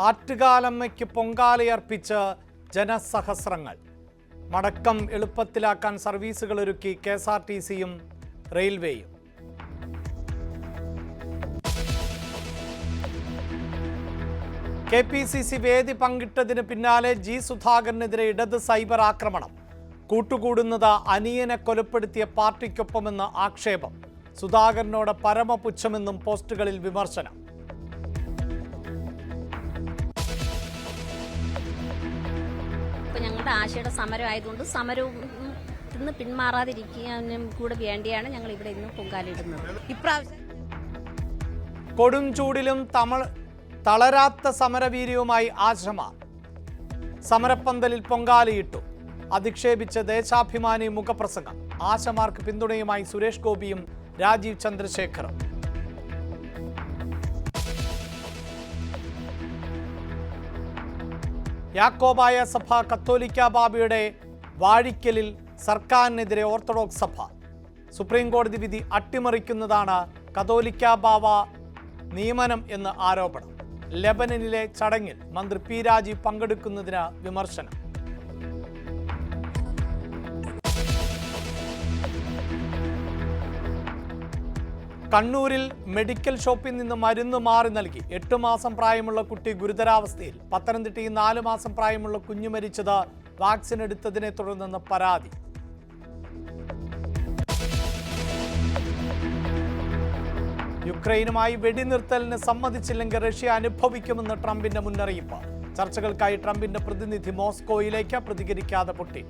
ആറ്റുകാലമ്മയ്ക്ക് പൊങ്കാലയർപ്പിച്ച് ജനസഹസ്രങ്ങൾ. മടക്കം എളുപ്പത്തിലാക്കാൻ സർവീസുകൾ ഒരുക്കി KSRTCയും റെയിൽവേയും. KPCC വേദി പങ്കിട്ടതിന് പിന്നാലെ G സുധാകരനെതിരെ ഇടത് സൈബർ ആക്രമണം. കൂട്ടുകൂടുന്നത് അനിയനെ കൊലപ്പെടുത്തിയ പാർട്ടിക്കൊപ്പമെന്ന് ആക്ഷേപം. സുധാകരനോട് പരമപുച്ഛമെന്നും പോസ്റ്റുകളിൽ വിമർശനം. ഞങ്ങളുടെ ആശയുടെ സമരം ആയതുകൊണ്ട് സമരവും ഇന്ന് പിന്മാറാതിരിക്കാനും കൂടെ വേണ്ടിയാണ് ഞങ്ങൾ ഇവിടെ ഇന്ന് പൊങ്കാലയിടുന്നത്. ഇപ്രാവശ്യം കൊടും ചൂടിലും തളരാത്ത സമരവീര്യവുമായി ആശ്രമ സമരപ്പന്തലിൽ പൊങ്കാലയിട്ടു. അധിക്ഷേപിച്ച് ദേശാഭിമാനി മുഖപ്രസംഗം. ആശമാർക്ക് പിന്തുണയുമായി സുരേഷ് ഗോപിയും രാജീവ് ചന്ദ്രശേഖറും. യാക്കോബായ സഭ കത്തോലിക്ക ബാബയുടെ വാഴിക്കലിൽ സർക്കാരിനെതിരെ ഓർത്തഡോക്സ് സഭ. സുപ്രീം കോടതി വിധി അട്ടിമറിക്കുന്നതാണ് കത്തോലിക്ക ബാവ നിയമനം എന്ന് ആരോപണം. ലെബനനിലെ ചടങ്ങിൽ മന്ത്രി P. രാജീവ് പങ്കെടുക്കുന്നതിന് വിമർശനം. കണ്ണൂരിൽ മെഡിക്കൽ ഷോപ്പിൽ നിന്ന് മരുന്ന് മാറി നൽകി. 8 മാസം പ്രായമുള്ള കുട്ടി ഗുരുതരാവസ്ഥയിൽ. പത്തനംതിട്ടയിൽ 4 മാസം പ്രായമുള്ള കുഞ്ഞു മരിച്ചത് വാക്സിൻ എടുത്തതിനെ തുടർന്നെന്ന് പരാതി. യുക്രൈനുമായി വെടിനിർത്തലിന് സമ്മതിച്ചില്ലെങ്കിൽ റഷ്യ അനുഭവിക്കുമെന്ന് ട്രംപിന്റെ മുന്നറിയിപ്പ്. ചർച്ചകൾക്കായി ട്രംപിന്റെ പ്രതിനിധി മോസ്കോയിലേക്ക്, പ്രതികരിക്കാതെ പുടിൻ.